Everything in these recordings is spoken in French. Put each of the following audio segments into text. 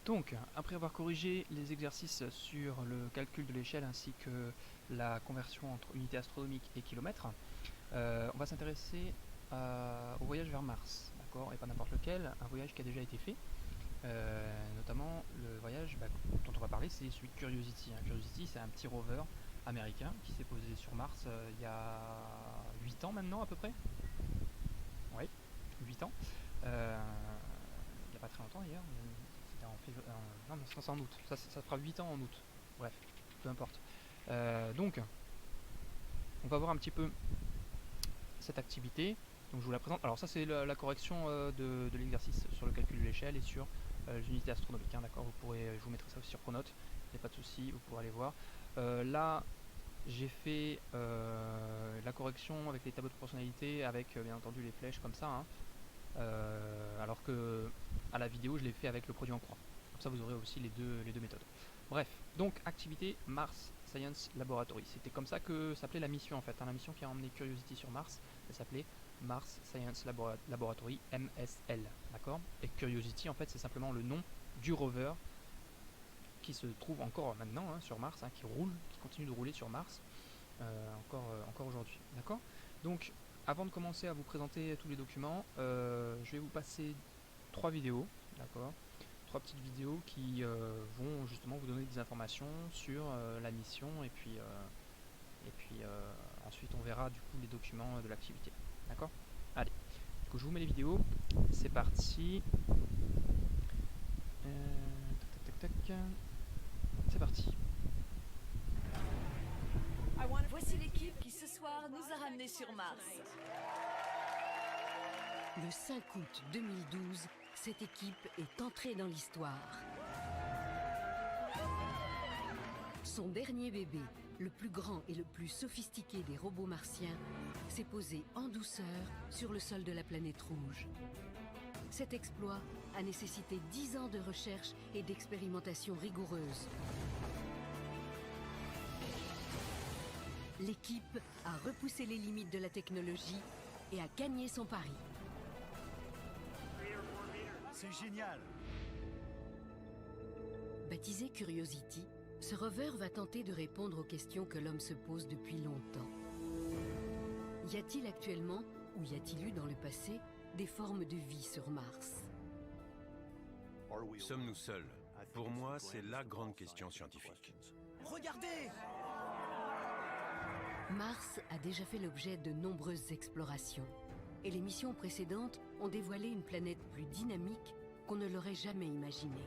Donc, après avoir corrigé les exercices sur le calcul de l'échelle ainsi que la conversion entre unité astronomique et kilomètre, on va s'intéresser au voyage vers Mars, d'accord, et pas n'importe lequel, un voyage qui a déjà été fait, notamment le voyage dont on va parler, c'est celui de Curiosity. Curiosity, c'est un petit rover américain qui s'est posé sur Mars il y a 8 ans maintenant à peu près. Oui, 8 ans. Il n'y a pas très longtemps d'ailleurs, c'était en février. Non, c'est en août. Ça fera 8 ans en août. Bref, peu importe. Donc, on va voir un petit peu cette activité. Donc, je vous la présente. Alors, ça, c'est la correction de l'exercice sur le calcul de l'échelle et sur les unités astronomiques. D'accord, je vous mettrai ça aussi sur Pronote. Il n'y a pas de souci, vous pourrez aller voir. Là, j'ai fait la correction avec les tableaux de proportionnalité, avec bien entendu les flèches comme ça. Alors que à la vidéo je l'ai fait avec le produit en croix. Comme ça vous aurez aussi les deux méthodes. Bref, donc activité Mars Science Laboratory. C'était comme ça que s'appelait la mission en fait. La mission qui a emmené Curiosity sur Mars, elle s'appelait Mars Science Laboratory MSL. D'accord. Et Curiosity en fait c'est simplement le nom du rover qui se trouve encore maintenant sur Mars, qui continue de rouler sur Mars encore aujourd'hui. D'accord. Donc avant de commencer à vous présenter tous les documents, je vais vous passer 3 vidéos, d'accord, 3 petites vidéos qui vont justement vous donner des informations sur la mission et puis ensuite on verra du coup les documents de l'activité, d'accord. Allez, du coup je vous mets les vidéos, c'est parti. Tac, c'est parti. Voici l'équipe qui ce soir nous a ramenés sur Mars. Le 5 août 2012, cette équipe est entrée dans l'histoire. Son dernier bébé, le plus grand et le plus sophistiqué des robots martiens, s'est posé en douceur sur le sol de la planète rouge. Cet exploit a nécessité 10 ans de recherche et d'expérimentation rigoureuse. L'équipe a repoussé les limites de la technologie et a gagné son pari. C'est génial! Baptisé Curiosity, ce rover va tenter de répondre aux questions que l'homme se pose depuis longtemps. Y a-t-il actuellement, ou y a-t-il eu dans le passé, des formes de vie sur Mars? Sommes-nous seuls? Pour moi, c'est la grande question scientifique. Regardez! Mars a déjà fait l'objet de nombreuses explorations. Et les missions précédentes ont dévoilé une planète plus dynamique qu'on ne l'aurait jamais imaginée.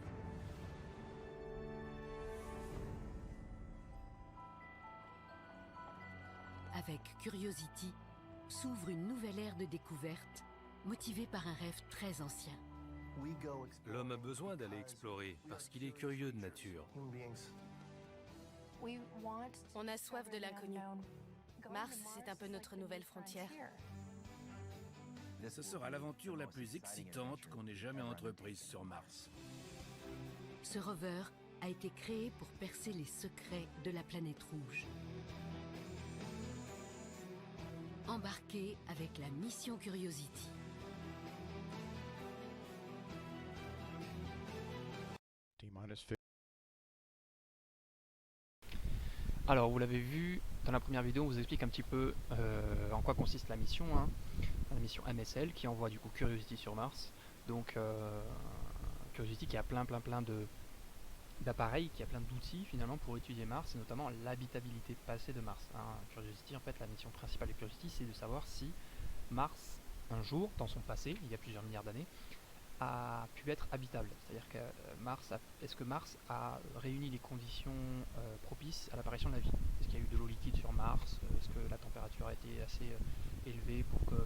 Avec Curiosity, s'ouvre une nouvelle ère de découverte, motivée par un rêve très ancien. L'homme a besoin d'aller explorer parce qu'il est curieux de nature. On a soif de l'inconnu. Mars, c'est un peu notre nouvelle frontière. Ce sera l'aventure la plus excitante qu'on ait jamais entreprise sur Mars. Ce rover a été créé pour percer les secrets de la planète rouge. Embarqué avec la mission Curiosity. Alors vous l'avez vu, dans la première vidéo on vous explique un petit peu en quoi consiste la mission, la mission MSL qui envoie du coup Curiosity sur Mars. Donc Curiosity qui a plein d'appareils, qui a plein d'outils finalement pour étudier Mars et notamment l'habitabilité passée de Mars. Curiosity, en fait la mission principale de Curiosity c'est de savoir si Mars un jour dans son passé, il y a plusieurs milliards d'années, a pu être habitable, c'est-à-dire que est-ce que Mars a réuni les conditions propices à l'apparition de la vie? Est-ce qu'il y a eu de l'eau liquide sur Mars? Est-ce que la température a été assez élevée pour que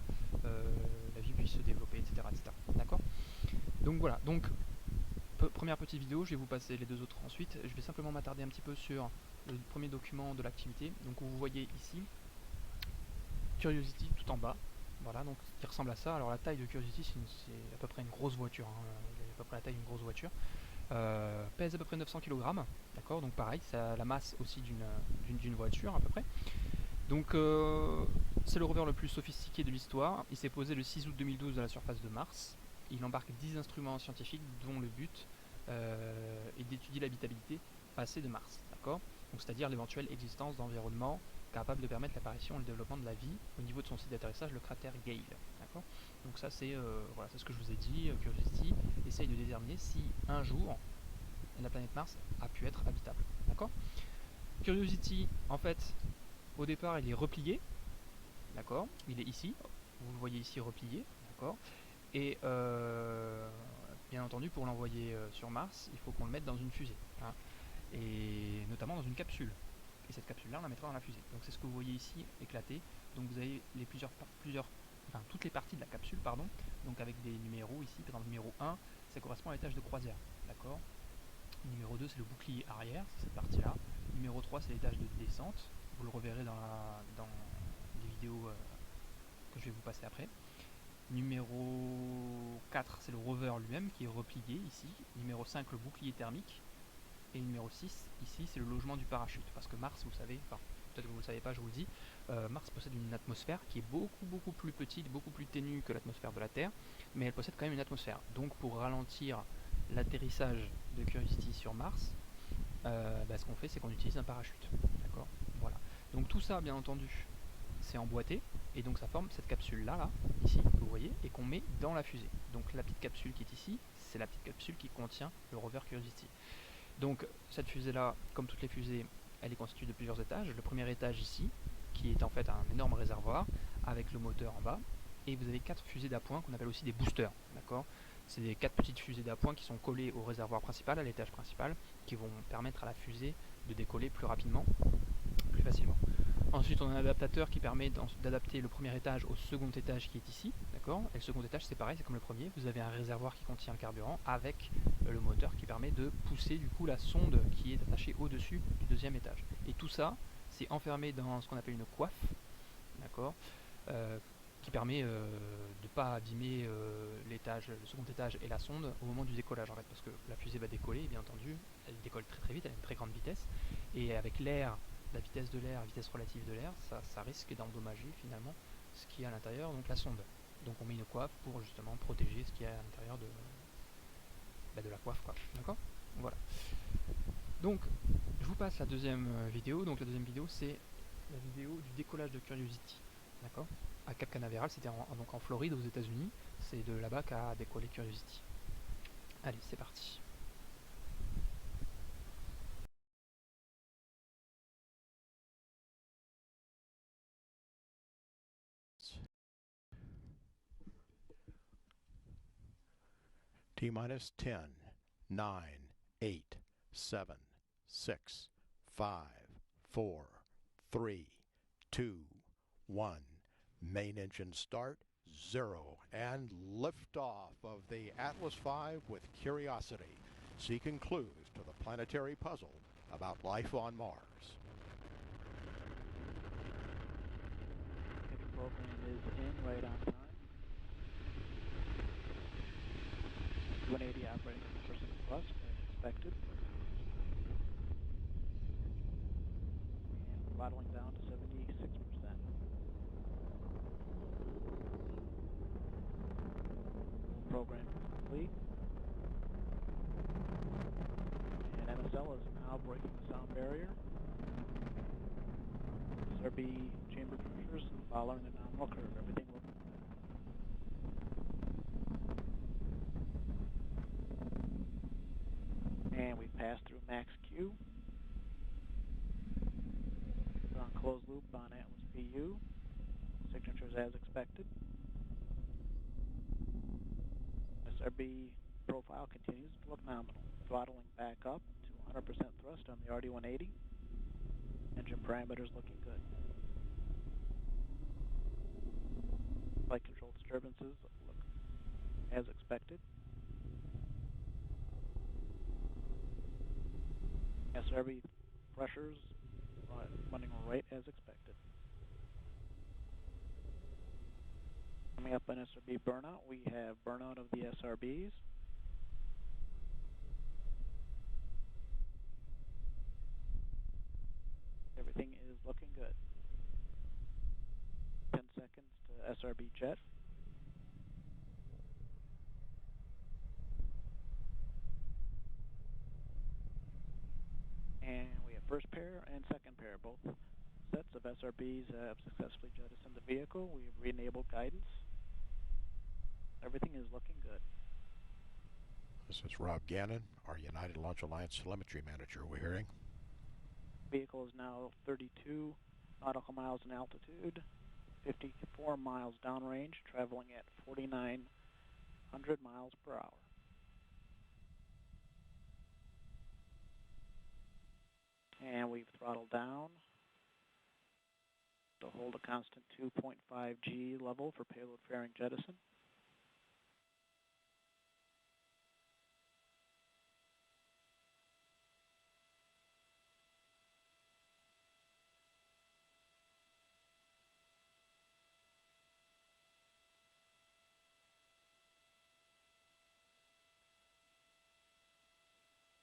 la vie puisse se développer, etc. D'accord. Donc voilà, donc première petite vidéo, je vais vous passer les deux autres ensuite. Je vais simplement m'attarder un petit peu sur le premier document de l'activité. Donc vous voyez ici Curiosity tout en bas. Voilà, donc qui ressemble à ça. Alors la taille de Curiosity, c'est à peu près une grosse voiture, il a à peu près la taille d'une grosse voiture. Pèse à peu près 900 kg, d'accord, donc pareil, ça a la masse aussi d'une voiture à peu près. Donc c'est le rover le plus sophistiqué de l'histoire. Il s'est posé le 6 août 2012 à la surface de Mars. Il embarque 10 instruments scientifiques dont le but et d'étudier l'habitabilité passée de Mars, d'accord? Donc c'est-à-dire l'éventuelle existence d'environnements capables de permettre l'apparition et le développement de la vie au niveau de son site d'atterrissage, le cratère Gale, d'accord? Donc ça c'est voilà, c'est ce que je vous ai dit. Curiosity essaye de déterminer si un jour la planète Mars a pu être habitable, d'accord? Curiosity, en fait, au départ il est replié, d'accord? Il est ici, vous le voyez ici replié, d'accord? Et bien entendu, pour l'envoyer sur Mars, il faut qu'on le mette dans une fusée, hein, et notamment dans une capsule. Et cette capsule-là, on la mettra dans la fusée. Donc c'est ce que vous voyez ici éclaté. Donc vous avez les enfin, toutes les parties de la capsule, pardon. Donc avec des numéros ici, par exemple numéro 1, ça correspond à l'étage de croisière, d'accord? Numéro 2, c'est le bouclier arrière, c'est cette partie-là. Numéro 3, c'est l'étage de descente. Vous le reverrez dans les vidéos que je vais vous passer après. Numéro 4, c'est le rover lui-même qui est replié ici. Numéro 5, le bouclier thermique. Et numéro 6, ici, c'est le logement du parachute. Parce que Mars, vous savez, enfin, peut-être que vous ne le savez pas, je vous le dis, Mars possède une atmosphère qui est beaucoup plus petite, beaucoup plus ténue que l'atmosphère de la Terre, mais elle possède quand même une atmosphère. Donc pour ralentir l'atterrissage de Curiosity sur Mars, ce qu'on fait, c'est qu'on utilise un parachute. D'accord? Voilà. Donc tout ça, bien entendu, c'est emboîté, et donc ça forme cette capsule-là, ici, que vous voyez, et qu'on met dans la fusée. Donc la petite capsule qui est ici, c'est la petite capsule qui contient le rover Curiosity. Donc cette fusée-là, comme toutes les fusées, elle est constituée de plusieurs étages. Le premier étage ici, qui est en fait un énorme réservoir, avec le moteur en bas, et vous avez 4 fusées d'appoint qu'on appelle aussi des boosters, d'accord? C'est des 4 petites fusées d'appoint qui sont collées au réservoir principal, à l'étage principal, qui vont permettre à la fusée de décoller plus rapidement, plus facilement. Ensuite, on a un adaptateur qui permet d'adapter le premier étage au second étage qui est ici, d'accord? Et le second étage, c'est pareil, c'est comme le premier. Vous avez un réservoir qui contient le carburant avec le moteur qui permet de pousser du coup la sonde qui est attachée au-dessus du deuxième étage. Et tout ça, c'est enfermé dans ce qu'on appelle une coiffe, d'accord? Qui permet de ne pas abîmer l'étage, le second étage et la sonde au moment du décollage en fait, parce que la fusée va décoller, et bien entendu, elle décolle très vite, elle a une très grande vitesse, et avec l'air, la vitesse de l'air, la vitesse relative de l'air, ça risque d'endommager finalement ce qui est à l'intérieur, donc la sonde. Donc on met une coiffe pour justement protéger ce qui est à l'intérieur de la coiffe, quoi. D'accord? Voilà. Donc je vous passe la deuxième vidéo. Donc la deuxième vidéo, c'est la vidéo du décollage de Curiosity. D'accord? À Cap Canaveral, c'était donc en Floride aux États-Unis. C'est de là-bas qu'a décollé Curiosity. Allez, c'est parti. T-minus 10, 9, 8, 7, 6, 5, 4, 3, 2, 1. Main engine start, 0, and liftoff of the Atlas V with Curiosity, seeking clues to the planetary puzzle about life on Mars. The program is in right on time. 180 operating at 100% thrust as expected. And throttling down to 76%. Program complete. And MSL is now breaking the sound barrier. SRB chamber pressures following the nominal curve. Everything looking good. And we passed through max Q. We're on closed loop on Atlas PU. Signatures as expected. SRB profile continues to look nominal. Throttling back up to 100% thrust on the RD-180. Engine parameters looking good. Flight control disturbances look as expected. SRB pressures running right as expected. Coming up on SRB burnout, we have burnout of the SRBs. Everything is looking good. 10 seconds to SRB jet. first pair and second pair. Both sets of SRBs have successfully jettisoned the vehicle. We've re-enabled guidance. Everything is looking good. This is Rob Gannon, our United Launch Alliance telemetry manager. We're hearing. Vehicle is now 32 nautical miles in altitude, 54 miles downrange, traveling at 4,900 miles per hour. And we've throttled down to hold a constant 2.5 G level for payload fairing jettison.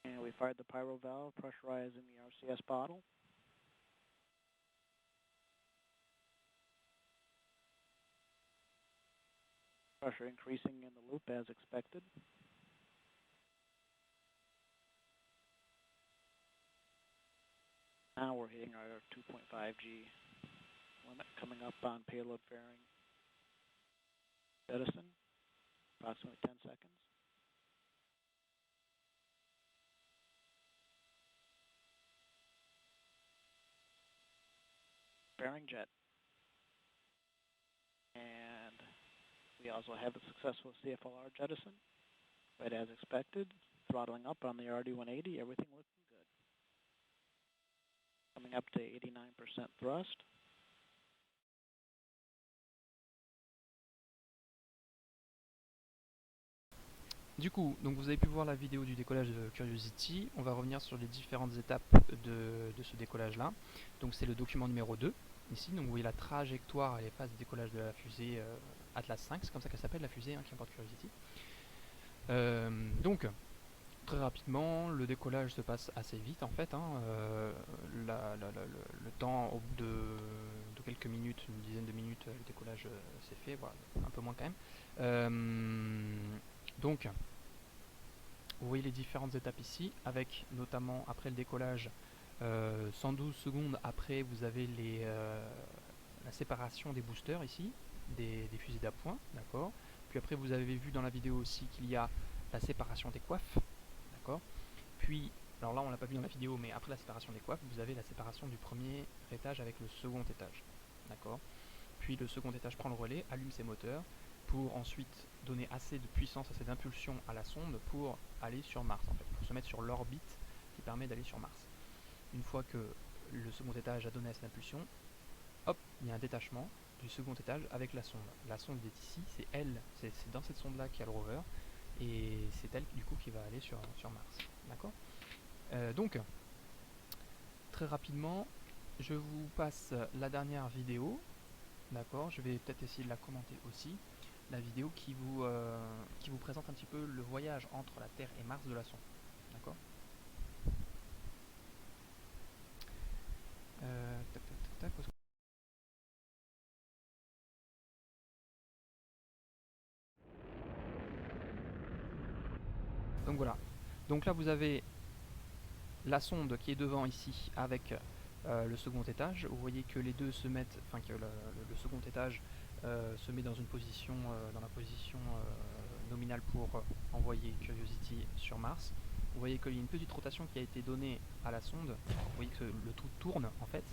And we fired the pyro valve, pressurizing the RCS bottle. Pressure increasing in the loop as expected. Now we're hitting our 2.5 G limit, coming up on payload fairing jettison, approximately 10 seconds. Fairing jet. And we also have a successful CFLR jettison, right as expected. Throttling up on the RD-180, everything looking good. Coming up to 89% thrust. Du coup, donc vous avez pu voir la vidéo du décollage de Curiosity. On va revenir sur les différentes étapes de ce décollage-là. Donc c'est le document numéro 2, ici. Donc vous voyez la trajectoire et les phases de décollage de la fusée Atlas 5, c'est comme ça qu'elle s'appelle, la fusée qui emporte Curiosity. Donc, très rapidement, le décollage se passe assez vite en fait. Le temps, au bout de quelques minutes, une dizaine de minutes, le décollage s'est fait, voilà, un peu moins quand même. Donc, vous voyez les différentes étapes ici, avec notamment après le décollage, 112 secondes après, vous avez la séparation des boosters ici, des fusées d'appoint, d'accord. Puis après, vous avez vu dans la vidéo aussi qu'il y a la séparation des coiffes, d'accord. Puis, alors là, on l'a pas vu dans la vidéo, mais après la séparation des coiffes, vous avez la séparation du premier étage avec le second étage, d'accord. Puis le second étage prend le relais, allume ses moteurs, pour ensuite donner assez de puissance, assez d'impulsion à la sonde pour aller sur Mars, en fait, pour se mettre sur l'orbite qui permet d'aller sur Mars. Une fois que le second étage a donné assez d'impulsion, hop, il y a un détachement du second étage avec la sonde. La sonde est ici, c'est elle, c'est dans cette sonde-là qu'il y a le rover, et c'est elle du coup qui va aller sur Mars. D'accord. Donc, très rapidement, je vous passe la dernière vidéo. D'accord, je vais peut-être essayer de la commenter aussi. La vidéo qui vous présente un petit peu le voyage entre la Terre et Mars de la sonde. D'accord. Tac, tac, tac, tac. Donc voilà. Donc là vous avez la sonde qui est devant ici avec le second étage. Vous voyez que les deux se mettent, enfin que le second étage se met dans une position, dans la position nominale pour envoyer Curiosity sur Mars. Vous voyez qu'il y a une petite rotation qui a été donnée à la sonde. Vous voyez que le tout tourne en fait.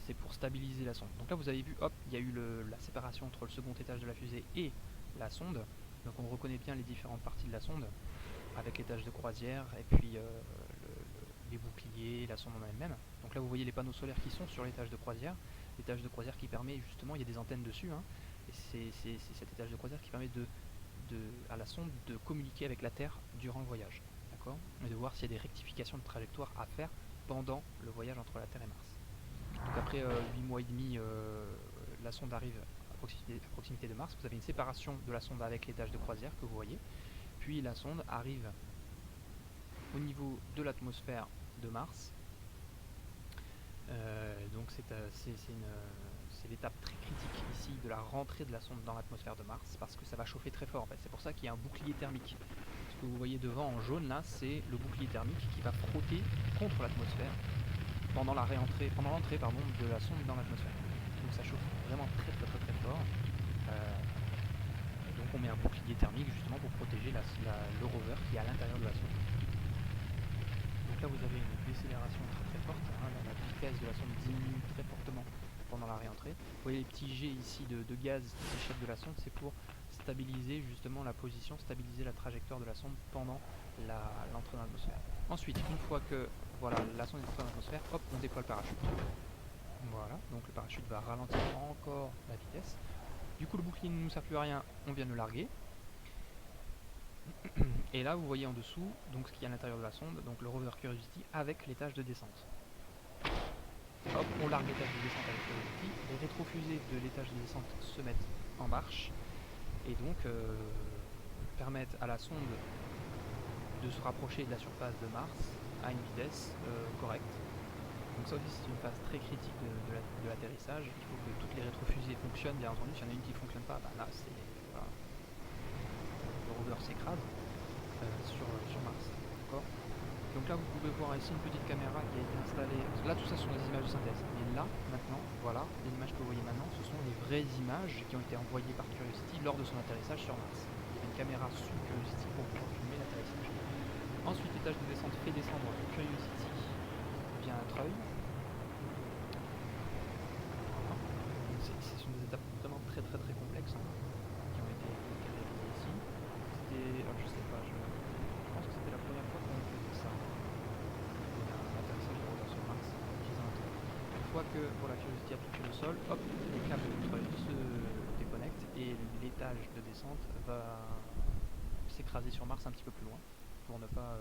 C'est pour stabiliser la sonde. Donc là vous avez vu, hop, il y a eu la séparation entre le second étage de la fusée et la sonde. Donc on reconnaît bien les différentes parties de la sonde, avec l'étage de croisière et puis les boucliers, la sonde en elle-même. Donc là vous voyez les panneaux solaires qui sont sur l'étage de croisière. L'étage de croisière qui permet justement, il y a des antennes dessus, hein, et c'est cet étage de croisière qui permet à la sonde de communiquer avec la Terre durant le voyage. D'accord. Et de voir s'il y a des rectifications de trajectoire à faire pendant le voyage entre la Terre et Mars. Donc après 8 mois et demi, la sonde arrive à proximité de Mars. Vous avez une séparation de la sonde avec l'étage de croisière que vous voyez. Puis la sonde arrive au niveau de l'atmosphère de Mars. Donc c'est l'étape très critique ici de la rentrée de la sonde dans l'atmosphère de Mars, parce que ça va chauffer très fort en fait. C'est pour ça qu'il y a un bouclier thermique. Ce que vous voyez devant en jaune là, c'est le bouclier thermique qui va frotter contre l'atmosphère pendant l'entrée de la sonde dans l'atmosphère. Donc ça chauffe vraiment très fort. Donc on met un bouclier thermique justement pour protéger le rover qui est à l'intérieur de la sonde. Donc là vous avez une décélération très forte, hein, la vitesse de la sonde diminue très fortement pendant la réentrée. Vous voyez les petits jets ici de gaz qui s'échappent de la sonde, c'est pour stabiliser justement la position, stabiliser la trajectoire de la sonde pendant l'entrée dans l'atmosphère. Ensuite, une fois que voilà, la sonde est entrée dans l'atmosphère, hop, on déploie le parachute. Voilà, donc le parachute va ralentir encore la vitesse. Du coup le bouclier ne nous sert plus à rien, on vient de le larguer. Et là vous voyez en dessous donc ce qu'il y a à l'intérieur de la sonde, donc le rover Curiosity avec l'étage de descente. Hop, on largue l'étage de descente avec Curiosity, les rétrofusées de l'étage de descente se mettent en marche et donc permettent à la sonde de se rapprocher de la surface de Mars à une vitesse correcte. Donc ça aussi c'est une phase très critique de l'atterrissage, il faut que toutes les rétrofusées fonctionnent bien entendu, s'il y en a une qui ne fonctionne pas, bah là c'est voilà, le rover s'écrase sur Mars. D'accord. Donc là vous pouvez voir ici une petite caméra qui a été installée, là tout ça ce sont des images de synthèse, mais là maintenant, voilà, les images que vous voyez maintenant, ce sont les vraies images qui ont été envoyées par Curiosity lors de son atterrissage sur Mars. Il y a une caméra sous Curiosity pour pouvoir filmer l'atterrissage. Ensuite l'étage de descente fait descendre Curiosity via un treuil. Ce sont des étapes vraiment très complexes hein, qui ont été réalisées ici. C'était, alors je sais pas, je pense que c'était la première fois qu'on faisait ça. Un atterrissage de rover sur Mars utilisant un treuil. Une fois que voilà, Curiosity a touché le sol, hop, les câbles du treuil se déconnectent et l'étage de descente va s'écraser sur Mars un petit peu plus loin pour ne pas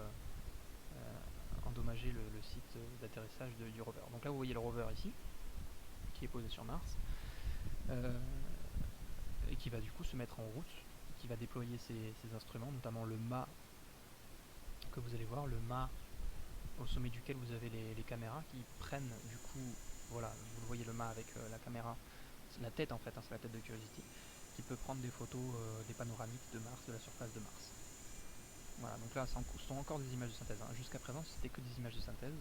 endommager le site d'atterrissage du rover. Donc là vous voyez le rover ici qui est posé sur Mars et qui va du coup se mettre en route, qui va déployer ses instruments, notamment le mât que vous allez voir, le mât au sommet duquel vous avez les caméras qui prennent du coup, voilà, vous le voyez le mât avec la caméra, la tête en fait, hein, c'est la tête de Curiosity, qui peut prendre des photos, des panoramiques de Mars, de la surface de Mars. Voilà, donc là ce sont encore des images de synthèse, hein. Jusqu'à présent c'était que des images de synthèse,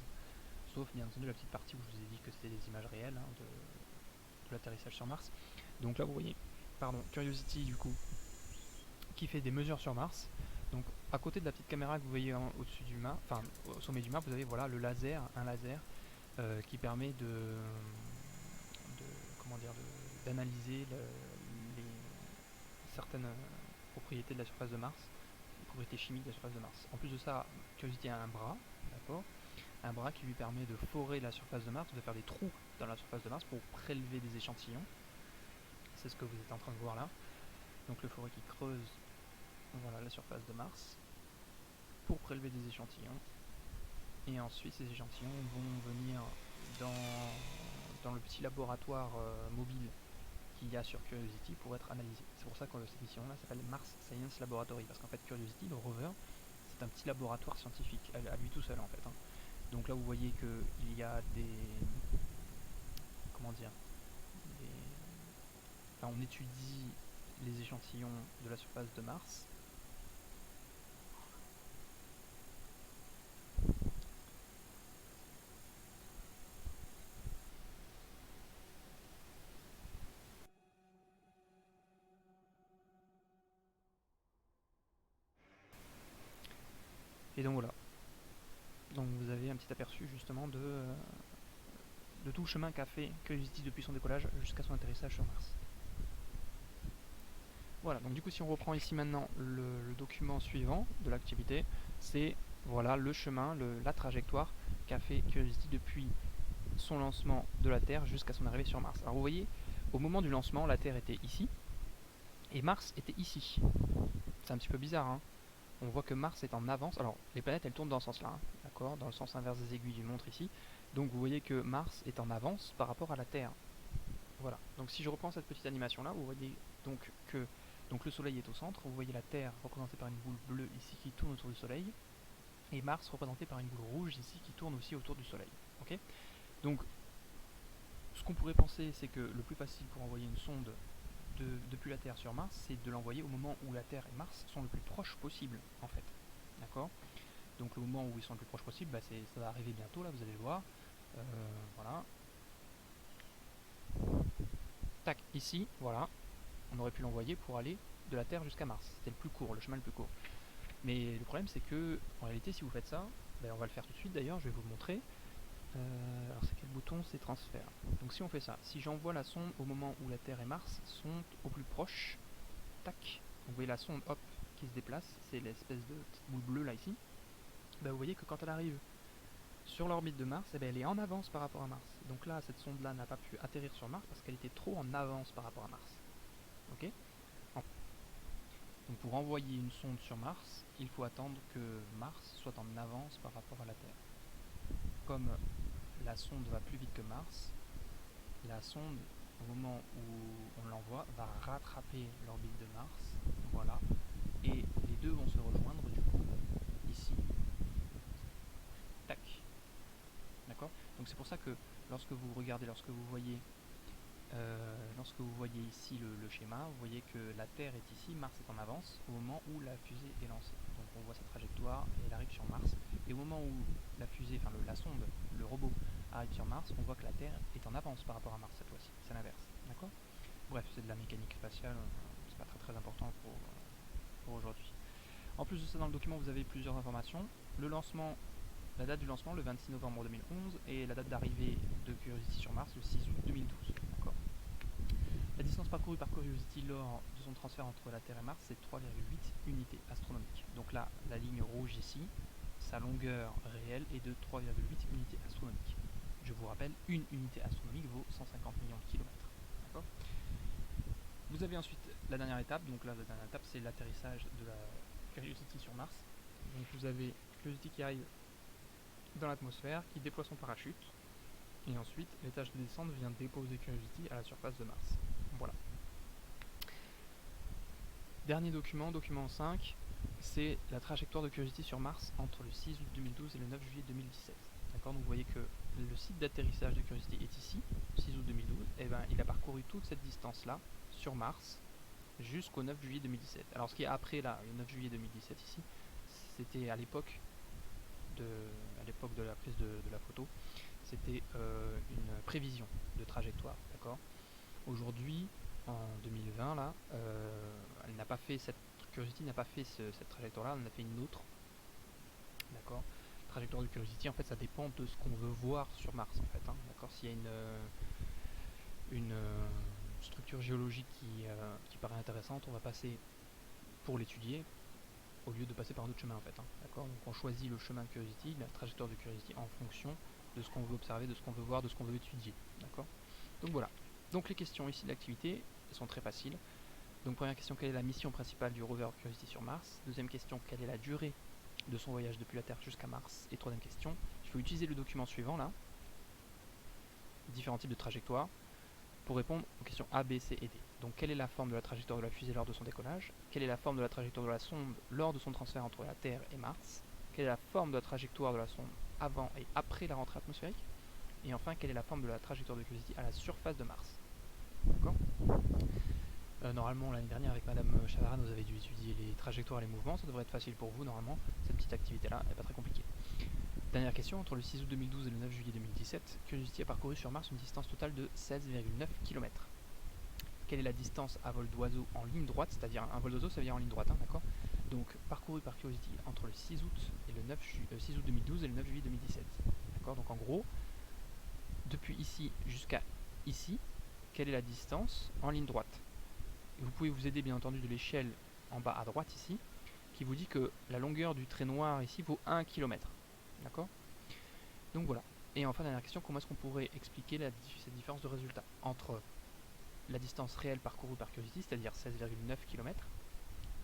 sauf bien entendu la petite partie où je vous ai dit que c'était des images réelles hein, de l'atterrissage sur Mars. Donc là vous voyez, Curiosity du coup, qui fait des mesures sur Mars. Donc à côté de la petite caméra que vous voyez au-dessus du mât, enfin au sommet du mât, vous avez voilà le laser, un laser qui permet d'analyser certaines propriétés de la surface de Mars, propriétés chimiques de la surface de Mars. En plus de ça, Curiosity a un bras, d'accord, un bras qui lui permet de forer la surface de Mars, de faire des trous dans la surface de Mars pour prélever des échantillons. C'est ce que vous êtes en train de voir là. Donc le forêt qui creuse voilà, la surface de Mars pour prélever des échantillons. Et ensuite ces échantillons vont venir dans le petit laboratoire mobile qu'il y a sur Curiosity pour être analysés. C'est pour ça que cette mission là s'appelle Mars Science Laboratory, parce qu'en fait Curiosity, le rover, c'est un petit laboratoire scientifique à lui tout seul en fait. Hein. Donc là vous voyez qu'il y a enfin, on étudie les échantillons de la surface de Mars. Et donc voilà. Donc vous avez un petit aperçu justement de tout le chemin qu'a fait Curiosity depuis son décollage jusqu'à son atterrissage sur Mars. Voilà, donc du coup si on reprend ici maintenant le document suivant de l'activité, c'est voilà le chemin, la trajectoire qu'a fait Curiosity depuis son lancement de la Terre jusqu'à son arrivée sur Mars. Alors vous voyez, au moment du lancement, la Terre était ici et Mars était ici. C'est un petit peu bizarre, hein. On voit que Mars est en avance. Alors les planètes elles tournent dans ce sens-là, hein, d'accord, dans le sens inverse des aiguilles d'une montre ici. Donc vous voyez que Mars est en avance par rapport à la Terre. Voilà. Donc si je reprends cette petite animation là, vous voyez donc que le Soleil est au centre. Vous voyez la Terre représentée par une boule bleue ici qui tourne autour du Soleil, et Mars représenté par une boule rouge ici qui tourne aussi autour du Soleil. Ok. Donc ce qu'on pourrait penser, c'est que le plus facile pour envoyer une sonde depuis la Terre sur Mars, c'est de l'envoyer au moment où la Terre et Mars sont le plus proches possible, en fait. D'accord. Donc le moment où ils sont le plus proches possible, bah ça va arriver bientôt, là, vous allez le voir. Voilà. Tac, ici, voilà. On aurait pu l'envoyer pour aller de la Terre jusqu'à Mars. C'était le plus court, le chemin le plus court. Mais le problème c'est que, en réalité, si vous faites ça, ben, on va le faire tout de suite d'ailleurs, je vais vous le montrer. Alors c'est quel bouton? C'est transfert. Donc si on fait ça, si j'envoie la sonde au moment où la Terre et Mars sont au plus proche, tac, vous voyez la sonde, hop, qui se déplace, c'est l'espèce de petite boule bleue là ici, ben, vous voyez que quand elle arrive sur l'orbite de Mars, eh ben, elle est en avance par rapport à Mars. Donc là, cette sonde là n'a pas pu atterrir sur Mars parce qu'elle était trop en avance par rapport à Mars. Ok? Donc pour envoyer une sonde sur Mars, il faut attendre que Mars soit en avance par rapport à la Terre. Comme la sonde va plus vite que Mars, la sonde, au moment où on l'envoie, va rattraper l'orbite de Mars, voilà, et les deux vont se rejoindre du coup ici. Tac. D'accord? Donc c'est pour ça que lorsque vous regardez, lorsque vous voyez ici le schéma, vous voyez que la Terre est ici, Mars est en avance au moment où la fusée est lancée. Donc on voit sa trajectoire et elle arrive sur Mars. Et au moment où la fusée, enfin la sonde, le robot arrive sur Mars, on voit que la Terre est en avance par rapport à Mars cette fois-ci. C'est l'inverse. D'accord? Bref, c'est de la mécanique spatiale, c'est pas très important pour aujourd'hui. En plus de ça, dans le document, vous avez plusieurs informations. Le lancement, la date du lancement, le 26 novembre 2011, et la date d'arrivée de Curiosity sur Mars, le 6 août 2012. D'accord. La distance parcourue par Curiosity lors de son transfert entre la Terre et Mars, c'est 3,8 unités astronomiques. Donc là, la ligne rouge ici, sa longueur réelle est de 3,8 unités astronomiques. Je vous rappelle, une unité astronomique vaut 150 millions de kilomètres. D'accord. Vous avez ensuite la dernière étape, donc là, la dernière étape, c'est l'atterrissage de la Curiosity sur Mars. Donc vous avez Curiosity qui arrive dans l'atmosphère, qui déploie son parachute, et ensuite l'étage de descente vient déposer Curiosity à la surface de Mars. Voilà. Dernier document, document 5, c'est la trajectoire de Curiosity sur Mars entre le 6 août 2012 et le 9 juillet 2017. D'accord, donc vous voyez que le site d'atterrissage de Curiosity est ici, 6 août 2012, et ben il a parcouru toute cette distance-là sur Mars jusqu'au 9 juillet 2017. Alors ce qui est après là, le 9 juillet 2017 ici, c'était à l'époque de la prise de la photo, c'était une prévision de trajectoire, d'accord. Aujourd'hui, en 2020 là, elle n'a pas fait Curiosity n'a pas fait cette trajectoire là, elle en a fait une autre, d'accord. La trajectoire de Curiosity, en fait, ça dépend de ce qu'on veut voir sur Mars, en fait, hein, d'accord. S'il y a une structure géologique qui paraît intéressante, on va passer pour l'étudier au lieu de passer par un autre chemin, en fait, hein, d'accord. Donc on choisit le chemin de Curiosity, la trajectoire de Curiosity en fonction de ce qu'on veut observer, de ce qu'on veut voir, de ce qu'on veut étudier, d'accord. Donc voilà. Donc les questions ici de l'activité sont très faciles. Donc première question, quelle est la mission principale du rover Curiosity sur Mars? Deuxième question, quelle est la durée de son voyage depuis la Terre jusqu'à Mars? Et troisième question, il faut utiliser le document suivant là, différents types de trajectoires, pour répondre aux questions A, B, C et D. Donc quelle est la forme de la trajectoire de la fusée lors de son décollage? Quelle est la forme de la trajectoire de la sonde lors de son transfert entre la Terre et Mars? Quelle est la forme de la trajectoire de la sonde avant et après la rentrée atmosphérique? Et enfin, quelle est la forme de la trajectoire de Curiosity à la surface de Mars? D'accord. Normalement, l'année dernière, avec Madame Chavarin, vous avez dû étudier les trajectoires et les mouvements. Ça devrait être facile pour vous, normalement. Cette petite activité-là n'est pas très compliquée. Dernière question, entre le 6 août 2012 et le 9 juillet 2017, Curiosity a parcouru sur Mars une distance totale de 16,9 km. Quelle est la distance à vol d'oiseau en ligne droite, c'est-à-dire un vol d'oiseau, ça veut dire en ligne droite, hein, d'accord. Donc, parcouru par Curiosity entre le 6 août, et le 6 août 2012 et le 9 juillet 2017. D'accord, donc en gros, depuis ici jusqu'à ici, quelle est la distance en ligne droite? Et vous pouvez vous aider bien entendu de l'échelle en bas à droite ici, qui vous dit que la longueur du trait noir ici vaut 1 km. D'accord. Donc voilà. Et enfin, dernière question, comment est-ce qu'on pourrait expliquer cette différence de résultat entre la distance réelle parcourue par Curiosity, c'est-à-dire 16,9 km,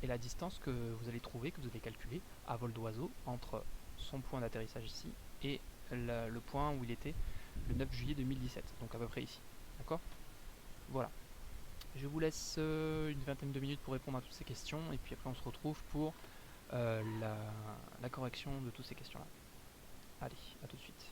et la distance que vous allez trouver, que vous allez calculer à vol d'oiseau entre son point d'atterrissage ici et le point où il était le 9 juillet 2017, donc à peu près ici. D'accord. Voilà. Je vous laisse une vingtaine de minutes pour répondre à toutes ces questions, et puis après on se retrouve pour la correction de toutes ces questions-là. Allez, à tout de suite.